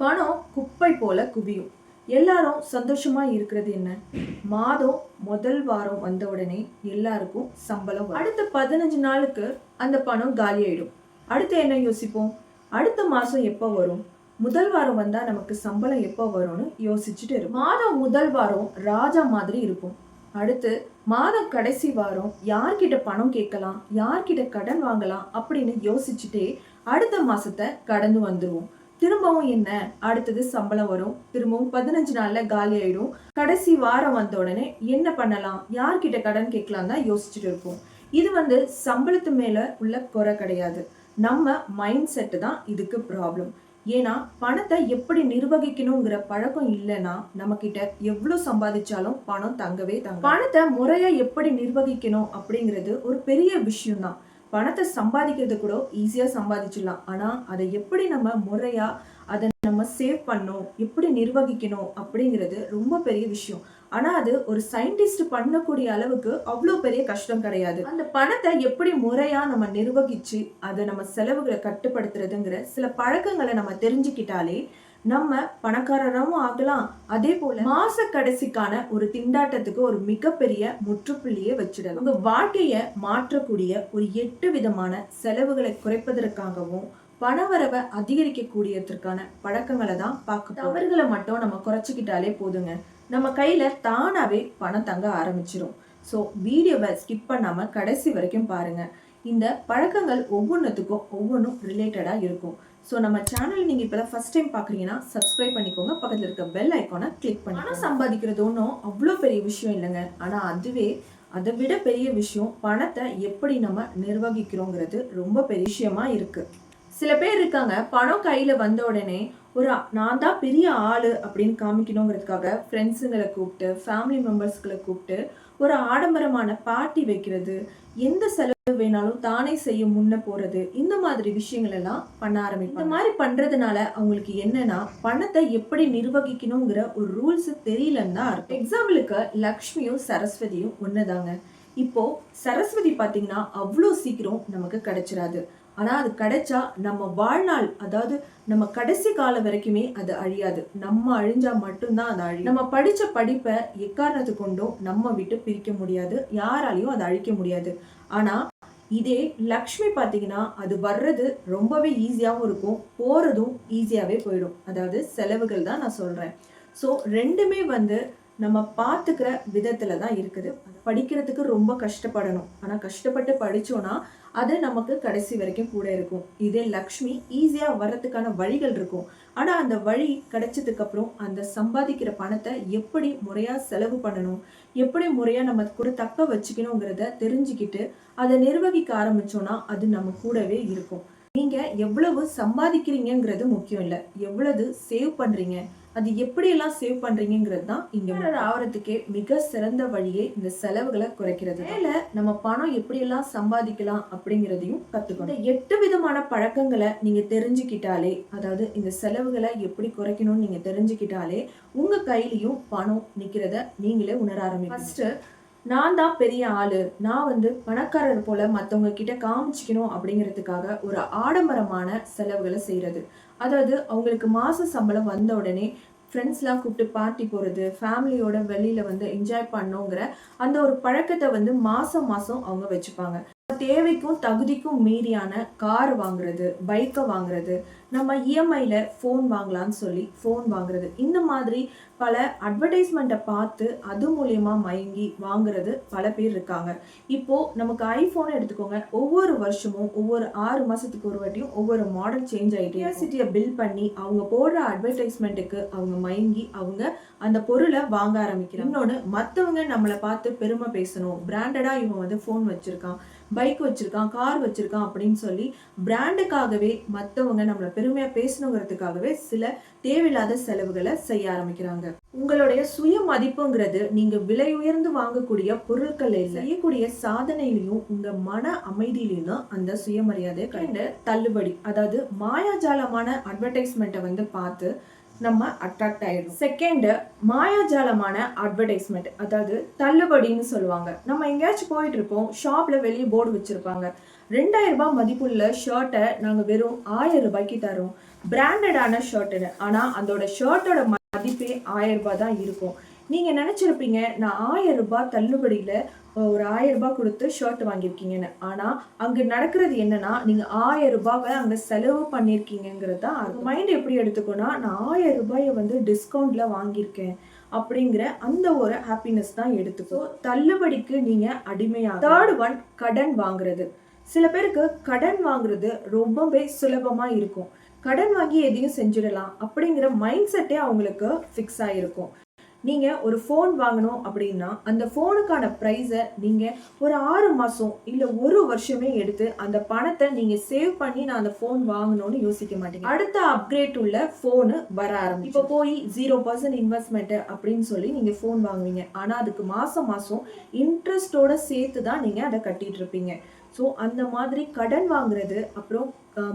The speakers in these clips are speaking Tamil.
பணம் குப்பை போல குவியும். எல்லாரும் சந்தோஷமா இருக்கிறது என்ன? மாதம் முதல் வாரம் வந்த உடனே எல்லாருக்கும் சம்பளம் வரும். அடுத்த 15 நாளுக்கு அந்த பணம் காலியாயிடும். அடுத்து என்ன யோசிப்போம்? அடுத்த மாசம் எப்போ வரும்? முதல் வாரம் வந்தா நமக்கு சம்பளம் எப்போ வரும்னு யோசிச்சுட்டு இருக்கும். மாதம் முதல் வாரம் ராஜா மாதிரி இருக்கும். அடுத்து மாதம் கடைசி வாரம் யார்கிட்ட பணம் கேட்கலாம், யார்கிட்ட கடன் வாங்கலாம் அப்படின்னு யோசிச்சுட்டே அடுத்த மாசத்தை கடந்து வந்துருவோம். திரும்பவும் என்ன, அடுத்தது சம்பளம் வரும், திரும்பவும் 15 நாள்ல காலி ஆயிடும். கடைசி வாரம் வந்த உடனே என்ன பண்ணலாம், யார்கிட்ட கடன் கேட்கலாம் தான் யோசிச்சுட்டு இருப்போம். இது சம்பளத்து மேல உள்ள குறை கிடையாது, நம்ம மைண்ட் செட்டு தான் இதுக்கு ப்ராப்ளம். ஏன்னா பணத்தை எப்படி நிர்வகிக்கணுங்கிற பழக்கம் இல்லைன்னா நம்ம கிட்ட எவ்வளவு சம்பாதிச்சாலும் பணம் தங்கவே தங்க. பணத்தை முறையா எப்படி நிர்வகிக்கணும் அப்படிங்கிறது ஒரு பெரிய விஷயம் தான். பணத்தை சம்பாதிக்கிறது கூட ஈஸியா சம்பாதிச்சிடலாம். ஆனா அதை எப்படி நம்ம முறையா அதை நம்ம சேவ் பண்ணணும், எப்படி நிர்வகிக்கணும் அப்படிங்கிறது ரொம்ப பெரிய விஷயம். ஆனா அது ஒரு சயின்டிஸ்ட் பண்ணக்கூடிய அளவுக்கு அவ்வளோ பெரிய கஷ்டம் கிடையாது. அந்த பணத்தை எப்படி முறையா நம்ம நிர்வகிச்சு அதை நம்ம செலவுகளை கட்டுப்படுத்துறதுங்கிற சில பழக்கங்களை நம்ம தெரிஞ்சுக்கிட்டாலே நம்ம பணக்காரரும் ஆகலாம். அதே போல மாச கடைசிக்கான ஒரு திண்டாட்டத்துக்கு ஒரு மிகப்பெரிய முற்றுப்புள்ளியை வச்சிடலாம். உங்க வாழ்க்கைய மாற்றக்கூடிய ஒரு 8 விதமான செலவுகளை குறைப்பதற்காகவும் பணவரவை அதிகரிக்கக்கூடியதற்கான பழக்கங்களை தான் பார்க்க. தவறுகளை மட்டும் நம்ம குறைச்சிக்கிட்டாலே போதுங்க, நம்ம கையில தானாவே பணம் தங்க ஆரம்பிச்சிடும். ஸோ வீடியோவை ஸ்கிப் பண்ணாம கடைசி வரைக்கும் பாருங்க. இந்த பழக்கங்கள் ஒவ்வொன்றுத்துக்கும் ஒவ்வொன்றும் ரிலேட்டடா இருக்கும். ஸோ நம்ம சேனல் நீங்கள் இப்போ தான் ஃபர்ஸ்ட் டைம் பார்க்குறீங்கன்னா சப்ஸ்கிரைப் பண்ணிக்கோங்க, பக்கத்தில் இருக்க பெல் ஐக்கானை கிளிக் பண்ணி. பணம் சம்பாதிக்கிறது ஒன்றும் அவ்வளோ பெரிய விஷயம் இல்லைங்க. ஆனால் அதை விட பெரிய விஷயம் பணத்தை எப்படி நம்ம நிர்வகிக்கிறோங்கிறது ரொம்ப பெரிய விஷயமா இருக்கு. சில பேர் இருக்காங்க, பணம் கையில் வந்த உடனே நான் தான் பெரிய ஆளு அப்படின்னு காமிக்கணுங்கிறதுக்காக ஃப்ரெண்ட்ஸுங்களை கூப்பிட்டு ஃபேமிலி மெம்பர்ஸ்களை கூப்பிட்டு ஒரு ஆடம்பரமான பார்ட்டி வைக்கிறது, எந்த செலவு வேணாலும் தானே செய்ய முன்ன போறது, இந்த மாதிரி விஷயங்கள் எல்லாம் பண்ண ஆரம்பிப்பாங்க. இந்த மாதிரி பண்றதுனால அவங்களுக்கு என்னன்னா பணத்தை எப்படி நிர்வகிக்கணுங்கிற ஒரு ரூல்ஸ் தெரியலன்னு தான் அர்த்தம். எக்ஸாம்பிளுக்கு லக்ஷ்மியும் சரஸ்வதியும் ஒண்ணுதாங்க. இப்போ சரஸ்வதி பாத்தீங்கன்னா அவ்வளோ சீக்கிரம் நமக்கு கிடைச்சிடாது. ஆனா அது கிடைச்சா நம்ம வாழ்நாள், அதாவது நம்ம கடைசி காலம் வரைக்குமே அது அழியாது. நம்ம அழிஞ்சா மட்டும்தான் அது அழியும். நம்ம படிச்ச படிப்பை எக்காரணத்து கொண்டும் நம்ம விட்டு பிரிக்க முடியாது, யாராலையும் அதை அழிக்க முடியாது. ஆனா இதே லக்ஷ்மி பாத்தீங்கன்னா அது வர்றது ரொம்பவே ஈஸியாகவும் இருக்கும், போறதும் ஈஸியாவே போயிடும். அதாவது செலவுகள் தான் நான் சொல்றேன். ஸோ ரெண்டுமே நம்ம பார்த்துக்கிற விதத்துல தான் இருக்குது. படிக்கிறதுக்கு ரொம்ப கஷ்டப்படணும், ஆனா கஷ்டப்பட்டு படிச்சோம்னா அது நமக்கு கடைசி வரைக்கும் கூட இருக்கும். இதே லக்ஷ்மி ஈஸியா வர்றதுக்கான வழிகள் இருக்கும், ஆனா அந்த வழி கிடைச்சதுக்கு அப்புறம் அந்த சம்பாதிக்கிற பணத்தை எப்படி முறையா செலவு பண்ணணும், எப்படி முறையா நம்ம கூட தக்க வச்சுக்கணுங்கிறத தெரிஞ்சுக்கிட்டு அதை நிர்வகிக்க ஆரம்பிச்சோம்னா அது நம்ம கூடவே இருக்கும். நீங்க எவ்வளவு சம்பாதிக்கிறீங்கிறது முக்கியம் இல்லை, எவ்வளவு சேவ் பண்றீங்க, அது எப்படியெல்லாம் சேவ் பண்றீங்கிறது தான் இங்க ஆவறதுக்கே மிக சிறந்த வழியே இந்த செலவுகளை குறைக்கிறது. மேல நம்ம பணம் எப்படியெல்லாம் சம்பாதிக்கலாம் அப்படிங்கிறதையும் கத்துக்கணும். இந்த 8 விதமான பழக்கங்களை நீங்க தெரிஞ்சுக்கிட்டாலே, அதாவது இந்த செலவுகளை எப்படி குறைக்கணும்னு நீங்க தெரிஞ்சுக்கிட்டாலே உங்க கையிலையும் பணம் நிக்கிறத நீங்களே உணர ஆரம்பிப்பீங்க. ஃபர்ஸ்ட், நான் தான் பெரிய ஆளு, நான் பணக்காரர் போல மற்றவங்க கிட்ட காமிச்சிக்கணும் அப்படிங்கிறதுக்காக ஒரு ஆடம்பரமான செலவுகளை செய்யறது. அதாவது அவங்களுக்கு மாச சம்பளம் வந்த உடனே ஃப்ரெண்ட்ஸ்லாம் கூப்பிட்டு பார்ட்டி போகிறது, ஃபேமிலியோட வெளியில் என்ஜாய் பண்ணோங்கிற அந்த ஒரு பழக்கத்தை மாதம் அவங்க வச்சுப்பாங்க. தேவைக்கும் தகுதிக்கும் மீறியான கார் வாங்குறது, பைக்கை வாங்குறது, நம்ம இஎம்ஐல ஃபோன் வாங்கலான்னு சொல்லி ஃபோன் வாங்குறது, இந்த மாதிரி பல அட்வர்டைஸ்மெண்ட்டை பார்த்து அது மூலியமா மயங்கி வாங்குறது பல பேர் இருக்காங்க. இப்போ நமக்கு ஐஃபோன் எடுத்துக்கோங்க, ஒவ்வொரு வருஷமும் ஒவ்வொரு 6 மாசத்துக்கு ஒரு வாட்டியும் ஒவ்வொரு மாடல் சேஞ்ச் ஆகிட்டு கேப்பாசிட்டியை பில் பண்ணி அவங்க போடுற அட்வர்டைஸ்மெண்ட்டுக்கு அவங்க மயங்கி அவங்க அந்த பொருளை வாங்க ஆரம்பிக்கிறாங்க. இன்னொன்று, மற்றவங்க நம்மளை பார்த்து பெருமை பேசணும், பிராண்டடா இவன் ஃபோன் வச்சிருக்கான், பைக் வச்சிருக்கான், கார் வச்சிருக்கான் அப்படின்னு சொல்லி பிராண்டுக்காகவே மற்றவங்க நம்மளை பெருமையா பேசணுங்கிறதுக்காகவே சில தேவையில்லாத செலவுகளை செய்ய ஆரம்பிக்கிறாங்க. உங்களுடைய சுய மதிப்புங்கிறது நீங்க விலை உயர்ந்து வாங்கக்கூடிய பொருட்கள் செய்யக்கூடிய சாதனையிலையும் உங்க மன அமைதியிலையும் தான் அந்த சுயமரியாதை கண்டு தள்ளுபடி, அதாவது மாயாஜாலமான அட்வர்டைஸ்மெண்ட்டை பார்த்து நம்ம அட்ராக்ட் ஆயிடும். செகண்ட், மாயாஜாலமான அட்வர்டைஸ்மெண்ட், அதாவது தள்ளுபடின்னு சொல்லுவாங்க. நம்ம எங்கேயாச்சும் போயிட்டு இருப்போம், ஷாப்ல வெளியே போர்டு வச்சிருப்பாங்க, ரூ. 2000 மதிப்புள்ள ஷர்ட்டை நாங்கள் வெறும் ரூ. 1000 தரோம், பிராண்டடான ஷர்ட்டுன்னு. ஆனால் அதோட ஷர்ட்டோட மதிப்பே ரூ. 1000 தான் இருக்கும். நீங்கள் நினச்சிருப்பீங்க நான் ரூ. 1000 தள்ளுபடியில் ஒரு ரூ. 1000 கொடுத்து ஷர்ட் வாங்கியிருக்கீங்கன்னு. ஆனால் அங்கே நடக்கிறது என்னன்னா, நீங்கள் ரூபாவை அங்கே செலவு பண்ணியிருக்கீங்கிறது தான். அது மைண்ட் எப்படி எடுத்துக்கோன்னா, நான் ரூபாயை வந்து டிஸ்கவுண்ட்டில் வாங்கியிருக்கேன் அப்படிங்கிற அந்த ஒரு ஹாப்பினஸ் தான் எடுத்துக்கோ. தள்ளுபடிக்கு நீங்கள் அடிமையாக. தேர்ட் ஒன், கடன் வாங்குறது. சில பேருக்கு கடன் வாங்குறது ரொம்பவே சுலபமாக இருக்கும். கடன் வாங்கி எதையும் செஞ்சிடலாம் அப்படிங்கிற மைண்ட் செட்டே அவங்களுக்கு ஃபிக்ஸ் ஆகிருக்கும். நீங்கள் ஒரு ஃபோன் வாங்கணும் அப்படின்னா அந்த ஃபோனுக்கான ப்ரைஸை நீங்கள் ஒரு 6 மாதம் இல்லை ஒரு வருஷமே எடுத்து அந்த பணத்தை நீங்கள் சேவ் பண்ணி நான் அந்த ஃபோன் வாங்கணும்னு யோசிக்க மாட்டீங்க. அடுத்த அப்கிரேட் உள்ள ஃபோனு வர ஆரம்பிக்கும். இப்போ போய் 0% இன்வெஸ்ட்மெண்ட்டு அப்படின்னு சொல்லி நீங்கள் ஃபோன் வாங்குவீங்க. ஆனால் அதுக்கு மாதம் மாதம் இன்ட்ரெஸ்ட்டோட சேர்த்து தான் நீங்கள் அதை கட்டிகிட்டு இருப்பீங்க. ஸோ அந்த மாதிரி கடன் வாங்குறது, அப்புறம்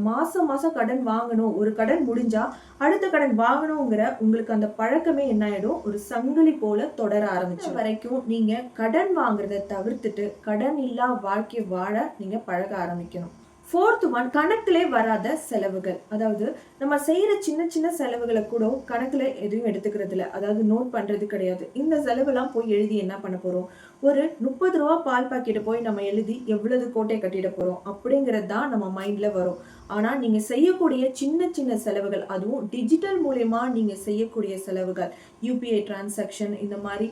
மாதம் மாதம் கடன் வாங்கணும், ஒரு கடன் முடிஞ்சால் அடுத்த கடன் வாங்கணுங்கிற உங்களுக்கு அந்த பழக்கமே என்ன ஆகிடும், ஒரு சங்கிலி போல தொடர ஆரம்பிச்ச வரைக்கும் நீங்கள் கடன் வாங்குறத தவிர்த்துட்டு கடன் இல்லா வாழ்க்கை வாழ நீங்கள் பழக ஆரம்பிக்கணும். ஃபோர்த் ஒன், கணக்கிலே வராத செலவுகள். அதாவது நம்ம செய்கிற சின்ன சின்ன செலவுகளை கூட கணக்கில் எதுவும் எடுத்துக்கிறது இல்லை, அதாவது நோட் பண்ணுறது கிடையாது. இந்த செலவுலாம் போய் எழுதி என்ன பண்ண போகிறோம், ஒரு 30 ரூபா பால் பாக்கெட்டை போய் நம்ம எழுதி எவ்வளவு கோட்டை கட்டிட போகிறோம் அப்படிங்கிறது தான் நம்ம மைண்டில் வரும். ஆனால் நீங்கள் செய்யக்கூடிய சின்ன சின்ன செலவுகள், அதுவும் டிஜிட்டல் மூலயமா நீங்கள் செய்யக்கூடிய செலவுகள், யூபிஐ டிரான்சாக்ஷன், இந்த மாதிரி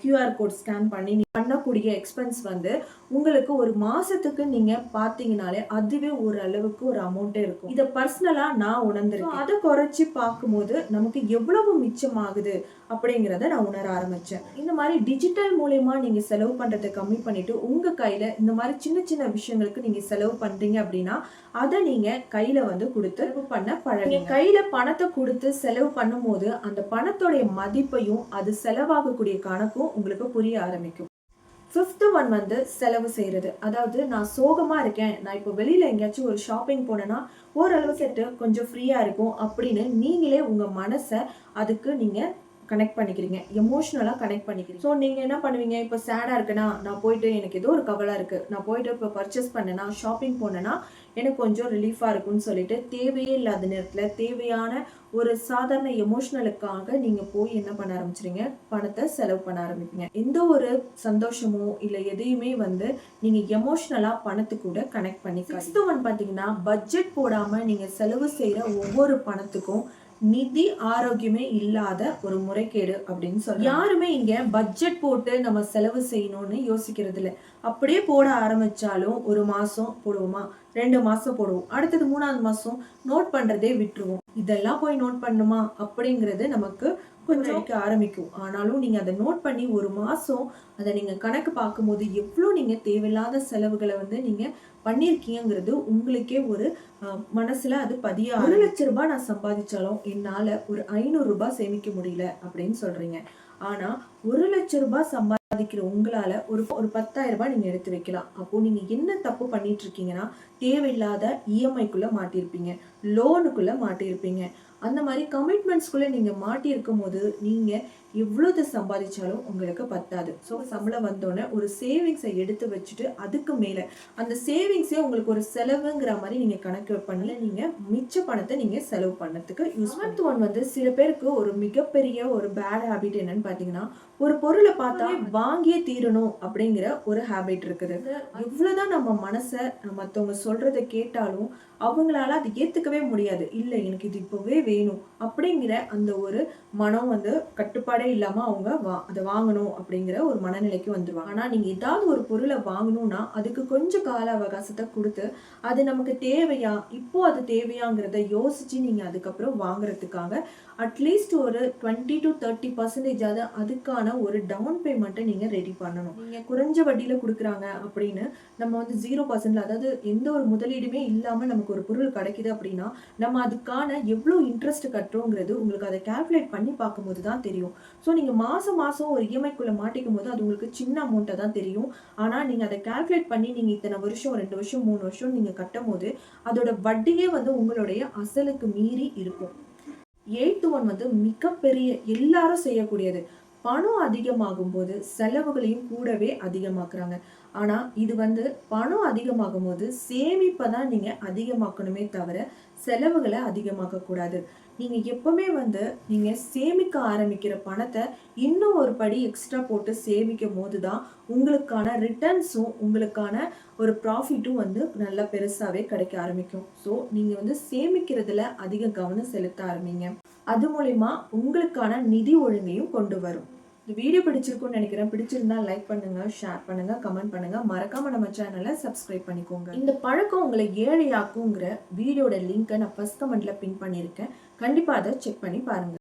QR கோட் ஸ்கேன் பண்ணி பண்ணக்கூடிய எக்ஸ்பென்ஸ் வந்து உங்களுக்கு ஒரு மாதத்துக்கு நீங்கள் பார்த்தீங்கனாலே அதுவே ஒரு அளவுக்கு ஒரு அமௌண்ட்டே இருக்கும். இதை பர்சனலாக நான் உணர்ந்திருக்கேன். அதை குறைச்சி பார்க்கும்போது நமக்கு எவ்வளவு மிச்சமாகுது அப்படிங்கிறத நான் உணர ஆரம்பித்தேன். இந்த மாதிரி டிஜிட்டல் மூலயமா நீங்கள் செலவு பண்ணுறதை கம்மி பண்ணிவிட்டு உங்கள் கையில் இந்த மாதிரி சின்ன சின்ன விஷயங்களுக்கு நீங்கள் செலவு பண்ணுறீங்க அப்படின்னா அதை நீங்கள் கையில் வந்து கொடுத்து பண்ண பழகுங்க. கையில் பணத்தை கொடுத்து செலவு பண்ணும்போது அந்த பணத்தோடைய மதிப்பையும் அது செலவாகக்கூடிய கணக்கும் உங்களுக்கு புரிய ஆரம்பிக்கும். ஃபிஃப்த் ஒன் வந்து செலவு செய்கிறது. அதாவது நான் சோகமாக இருக்கேன், நான் இப்போ வெளியில் எங்கேயாச்சும் ஒரு ஷாப்பிங் போனேன்னா ஓரளவு செட்டு கொஞ்சம் ஃப்ரீயாக இருக்கும் அப்படின்னு நீங்களே உங்கள் மனசை அதுக்கு நீங்கள் கனெக்ட் பண்ணிக்கிறீங்க, எமோஷ்னலாக கனெக்ட் பண்ணிக்கிறீங்க. ஸோ நீங்கள் என்ன பண்ணுவீங்க, இப்போ சேடாக இருக்குன்னா நான் போயிட்டு எனக்கு ஏதோ ஒரு கவலை இருக்குது, நான் போயிட்டு இப்போ பர்ச்சேஸ் பண்ணேன்னா ஷாப்பிங் போனேன்னா எனக்கு கொஞ்சம் ரிலீஃபாக இருக்குன்னு சொல்லிட்டு தேவையே இல்லாத நேரத்தில் தேவையான ஒரு சாதாரண எமோஷ்னலுக்காக நீங்கள் போய் என்ன பண்ண ஆரம்பிச்சிருங்க, பணத்தை செலவு பண்ண ஆரம்பிப்பீங்க. எந்த ஒரு சந்தோஷமோ இல்லை எதையுமே வந்து நீங்கள் எமோஷ்னலாக பணத்து கூட கனெக்ட் பண்ணிக்கலாம். சிக்ஸ்த் ஒன் பார்த்தீங்கன்னா, பட்ஜெட் போடாமல் நீங்கள் செலவு செய்கிற ஒவ்வொரு பணத்துக்கும் நிதி ஆரோக்கியமே இல்லாத ஒரு முறைகேடு அப்படின்னு சொல்லி யாருமே இங்க பட்ஜெட் போட்டு நம்ம செலவு செய்யணும்னு யோசிக்கிறது இல்லை. அப்படியே போட ஆரம்பிச்சாலும் ஒரு மாசம் போடுவோமா, 2 மாசம் போடுவோம், அடுத்தது 3ஆவது மாசம் நோட் பண்றதே விட்டுருவோம். இதெல்லாம் போய் நோட் பண்ணுமா அப்படிங்கிறது நமக்கு கொஞ்சம் ஆரம்பிக்கும். ஆனாலும் நீங்க அதை நோட் பண்ணி ஒரு மாசம் அதை நீங்க கணக்கு பார்க்கும்போது எவ்வளோ நீங்க தேவையில்லாத செலவுகளை வந்து நீங்க பண்ணியிருக்கீங்கிறது உங்களுக்கே ஒரு மனசுல அது பதிய. 1 லட்சம் ரூபாய் நான் சம்பாதிச்சாலும் என்னால ஒரு 500 ரூபாய் சேமிக்க முடியல அப்படின்னு சொல்றீங்க. ஆனா 1 லட்சம் ரூபாய் சம்பாதிக்கிற உங்களால ஒரு 10,000 ரூபாய் நீங்க எடுத்து வைக்கலாம். அப்போ நீங்க என்ன தப்பு பண்ணிட்டு இருக்கீங்கன்னா, தேவையில்லாத இஎம்ஐக்குள்ள மாட்டியிருப்பீங்க, லோனுக்குள்ள மாட்டியிருப்பீங்க. அந்த மாதிரி கமிட்மெண்ட்ஸ்குள்ளே நீங்கள் மாட்டியிருக்கும் போது நீங்கள் எவ்வளோது சம்பாதிச்சாலும் உங்களுக்கு பத்தாது. ஸோ சம்பளம் வந்தோடனே ஒரு சேவிங்ஸை எடுத்து வச்சுட்டு அதுக்கு மேலே அந்த சேவிங்ஸே உங்களுக்கு ஒரு செலவுங்கிற மாதிரி நீங்கள் கணக்கு பண்ணல, நீங்கள் மிச்ச பணத்தை நீங்கள் செலவு பண்ணதுக்கு யூஸ் பண்ணி. ஒன் வந்து சில பேருக்கு ஒரு மிகப்பெரிய ஒரு பேட் ஹேபிட் என்னன்னு பார்த்தீங்கன்னா, ஒரு பொருளை பார்த்தா வாங்கியே தீரணும் அப்படிங்கிற ஒரு ஹேபிட் இருக்குது. எவ்வளோதான் நம்ம மனசை மற்றவங்க சொல்றதை கேட்டாலும் அவங்களால அதை ஏற்றுக்கவே முடியாது. இல்லை எனக்கு இது இப்போவே வேணும் அப்படிங்கிற அந்த ஒரு மனம் வந்து கட்டுப்பாடே இல்லாமல் அவங்க அதை வாங்கணும் அப்படிங்கிற ஒரு மனநிலைக்கு வந்துடுவாங்க. ஆனால் நீங்கள் ஏதாவது ஒரு பொருளை வாங்கணும்னா அதுக்கு கொஞ்சம் கால அவகாசத்தை கொடுத்து அது நமக்கு தேவையா, இப்போ அது தேவையாங்கிறத யோசிச்சு நீங்கள் அதுக்கப்புறம் வாங்குறதுக்காக அட்லீஸ்ட் ஒரு 20 to 30% அதுக்கான ஒரு டவுன் பேமெண்ட்டை நீங்கள் ரெடி பண்ணணும். நீங்கள் குறைஞ்ச வட்டியில் கொடுக்குறாங்க அப்படின்னு நம்ம வந்து 0%, அதாவது எந்த ஒரு முதலீடுமே இல்லாமல் நமக்கு ஒரு பொருள் கிடைக்குது அப்படின்னா நம்ம அதுக்கான எவ்வளோ இன்ட்ரெஸ்ட் கட்டுறோங்கிறது உங்களுக்கு அதை கால்குலேட் பண்ணி பார்க்கும்போது தான் தெரியும். ஸோ நீங்கள் மாதம் மாதம் ஒரு இஎம்ஐக்குள்ளே மாட்டிக்கும் போது அது உங்களுக்கு சின்ன அமௌண்ட்டை தான் தெரியும். ஆனால் நீங்கள் அதை கால்குலேட் பண்ணி நீங்கள் இத்தனை வருஷம் 2 வருஷம் 3 வருஷம் நீங்கள் கட்டும் போது அதோட வட்டியே வந்து உங்களுடைய அசலுக்கு மீறி இருக்கும். 8th ஒன் வந்து மிகப்பெரிய எல்லாரும் செய்யக்கூடியது. பணம் அதிகமாகும் போது செலவுகளையும் கூடவே அதிகமாக்குறாங்க. ஆனா இது பணம் அதிகமாகும் போது சேமிப்பை தான் நீங்க அதிகமாக்கணுமே தவிர செலவுகளை அதிகமாக்க கூடாது. நீங்க எப்பவுமே நீங்க சேமிக்க ஆரம்பிக்கிற பணத்தை இன்னும் ஒரு படி எக்ஸ்ட்ரா போட்டு சேமிக்கும் போதுதான் உங்களுக்கான ரிட்டர்ன்ஸும் உங்களுக்கான ஒரு ப்ராஃபிட்டும் நல்லா பெருசாவே கிடைக்க ஆரம்பிக்கும். ஸோ நீங்க சேமிக்கிறதுல அதிக கவனம் செலுத்த ஆரம்பிங்க. அது மூலியமா உங்களுக்கான நிதி ஒழுங்கையும் கொண்டு வரும். இந்த வீடியோ பிடிச்சிருக்கும்னு நினைக்கிறேன். பிடிச்சிருந்தா லைக் பண்ணுங்க, ஷேர் பண்ணுங்க, கமெண்ட் பண்ணுங்க. மறக்காம நம்ம சேனலை சப்ஸ்கிரைப் பண்ணிக்கோங்க. இந்த பழக்கம் உங்களை ஏழையாக்குங்கிற வீடியோட லிங்கை நான் ஃபர்ஸ்ட் கமெண்ட்ல பின் பண்ணியிருக்கேன். கண்டிப்பா அதை செக் பண்ணி பாருங்க.